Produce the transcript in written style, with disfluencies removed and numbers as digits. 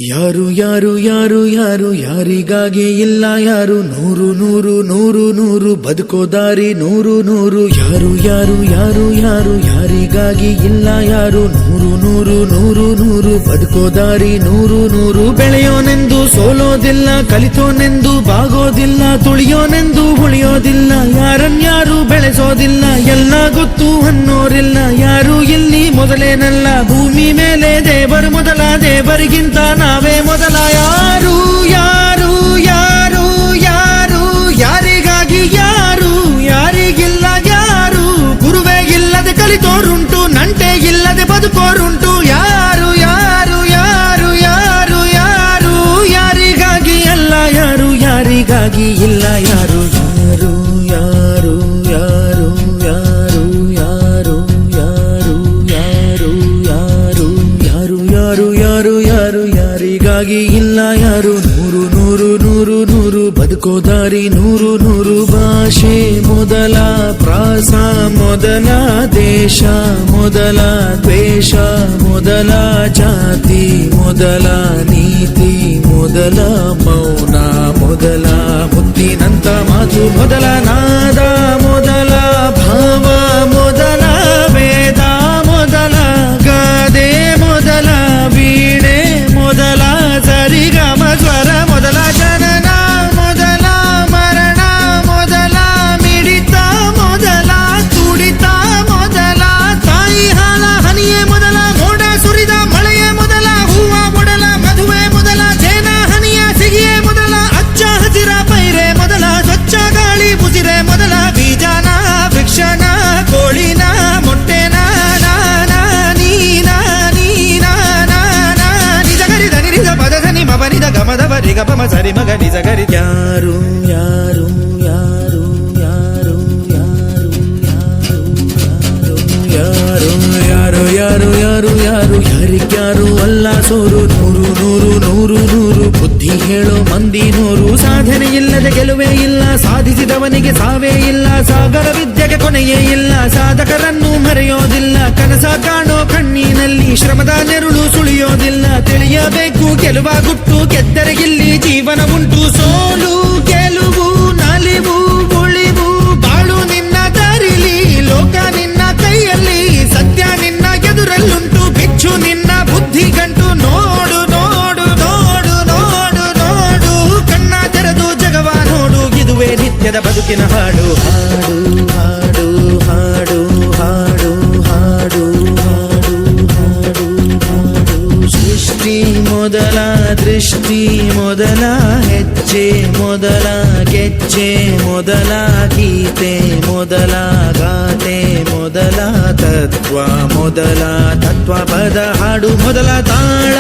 ಯಾರು ಯಾರು ಯಾರು ಯಾರು ಯಾರಿಗಾಗಿ ಇಲ್ಲ ಯಾರು ನೂರು ನೂರು ನೂರು ನೂರು ಬದುಕೋ ದಾರಿ ನೂರು ನೂರು ಯಾರು ಯಾರು ಯಾರು ಯಾರು ಯಾರಿಗಾಗಿ ಇಲ್ಲ ಯಾರು ನೂರು ನೂರು ನೂರು ನೂರು ಬದುಕೋ ದಾರಿ ನೂರು ನೂರು ಬೆಳೆಯೋನೆಂದು ಸೋಲೋದಿಲ್ಲ ಕಲಿತೋನೆಂದು ಬಾಗೋದಿಲ್ಲ ತುಳಿಯೋನೆಂದು ಉಳಿಯೋದಿಲ್ಲ ಯಾರನ್ಯಾರು ಬೆಳೆಸೋದಿಲ್ಲ ಎಲ್ಲ ಗೊತ್ತು ಅನ್ನೋರಿಲ್ಲ ಯಾರು ಇಲ್ಲಿ ಮೊದಲೇನಲ್ಲ ಭೂಮಿ ಮೇಲೆ ದೇವರು ಮೊದಲ ದೇವರಿಗಿಂತ ನಾವೇ ಮೊದಲ ಯಾರು ಯಾರು ಯಾರು ಯಾರು ಯಾರಿಗಾಗಿ ಯಾರು ಯಾರಿಗಿಲ್ಲ ಯಾರು ಗುರುವೇ ಇಲ್ಲದೆ ಕಲಿತೋರುಂಟು ನಂಟೆ ಇಲ್ಲದೆ ಬದುಕೋರುಂಟು ಯಾರು ಯಾರು ಯಾರು ಯಾರು ಯಾರು ಯಾರಿಗಾಗಿ ಅಲ್ಲ ಯಾರು ಯಾರಿಗಾಗಿ ಇಲ್ಲ ಯಾರು ಯಾರು ಯಾರು ಯಾರು ಯಾರು ಯಾರು ಯಾರು ಯಾರು ಯಾರು ಯಾರು ಯಾರು ಯಾರು ಯಾರಿಗಾಗಿ ಇಲ್ಲ ಯಾರು ನೂರು ನೂರು ನೂರು ನೂರು ಬದುಕೋ ದಾರಿ ನೂರು ನೂರು ಭಾಷೆ ಮೊದಲ ಪ್ರಾಸ ಮೊದಲ ದೇಶ ಮೊದಲ ದ್ವೇಷ ಮೊದಲ ಜಾತಿ ಮೊದಲ ನೀತಿ ಮೊದಲ ಮೌನ ಮೊದಲ ಮುತ್ತಿನಂತ ಮಾತು ಮೊದಲ ನಾದ ಮೊದಲ ಭಾವ ಮೊದಲ ವೇದ ಮೊದಲ ಗಾದೆ ಮೊದಲ ವೀಣೆ ಮೊದಲ ಸರಿಗಮ ಸ್ವರ ಮೊದಲ ಜನನ ಮೊದಲ ಮರಣ ಮೊದಲ ಮಿಡಿತ ಮೊದಲ ತುಡಿತ ಮೊದಲ ತಾಯಿ ಹಾಲ ಹನಿಯೇ ಮೊದಲ ಮೋಡ ಸುರಿದ ಮಳೆಯೇ ಮೊದಲ ಹೂವ ಮೊದಲ ಮದುವೆ ಮೊದಲ ಜೇನ ಹನಿಯ ಸಿಗಿಯೇ ಮೊದಲ ಅಚ್ಚ ಹಸಿರ ಪೈರೆ ಮೊದಲ ಸ್ವಚ್ಛ ಗಾಳಿ ಮುಸಿರೆ ಮೊದಲ ಬೀಜನ ಭಿಕ್ಷಣ ಕೋಳಿನ ಮೊಟ್ಟೆನ ಪದಧನಿ ಮಬನಿದ ಗಮದ ಬರಿಗ ಪಮ ಸರಿ ಮಗ ನಿಜ ಗರಿ ಯಾರು ಯಾರು ಯಾರು ಯಾರು ಯಾರು ಯಾರು ಯಾರು ಯಾರು ಯಾರು ಯಾರಿಗ್ಯಾರು ಅಲ್ಲ ಸೋರು ನೂರು ನೂರು ನೂರು ನೂರು ಬುದ್ಧಿ ಹೇಳೋ ಮಂದಿ ನೂರು ಸಾಧನೆ ಇಲ್ಲದೆ ಗೆಲುವೇ ಇಲ್ಲ ಸಾಧಿಸಿದವನಿಗೆ ಸಾವೇ ಇಲ್ಲ ಸಾಗರ ವಿದ್ಯೆಗೆ ಕೊನೆಯೇ ಇಲ್ಲ ಸಾಧಕರನ್ನು ಮರೆಯೋದಿಲ್ಲ ಕನಸ ಕಾಣೋ ಕಣ್ಣಿನಲ್ಲಿ ಶ್ರಮದ ನೆರುಳು ಸುಳಿಯೋದಿಲ್ಲ ತಿಳಿಯಬೇಕು ಗೆಲುವ ಗುಟ್ಟು ಗೆದ್ದರೆ ಇಲ್ಲಿ ಜೀವನ ಉಂಟು ಸೋಲು ಗೆಲುವು ನಲಿವು ಉಳಿವು ಬಾಳು ನಿನ್ನ ದಾರಿಲಿ ಲೋಕ ನಿನ್ನ ಕೈಯಲ್ಲಿ ಸತ್ಯ ನಿನ್ನ ಎದುರಲ್ಲುಂಟು ಬಿಚ್ಚು ನಿನ್ನ ಬುದ್ಧಿ ಗಂಟು ನೋಡು ನೋಡು ನೋಡು ನೋಡು ನೋಡು ಕಣ್ಣ ತೆರೆದು ಜಗವ ನೋಡು ಇದುವೇ ನಿತ್ಯದ ಬದುಕಿನ ಹಾಡು ಹಾಡು ಹಾಡು ಹಾಡು ಹಾಡು ಹಾಡು ಹಾಡು ಹಾಡು ಸೃಷ್ಟಿ ಮೊದಲ ದೃಷ್ಟಿ ಮೊದಲ ಹೆಜ್ಜೆ ಮೊದಲ ಗೆಜ್ಜೆ ಮೊದಲ ಗೀತೆ ಮೊದಲ ಗಾತೆ ಮೊದಲ ತತ್ವ ಮೊದಲ ತತ್ವ ಪದ ಹಾಡು ಮೊದಲ ತಾಳ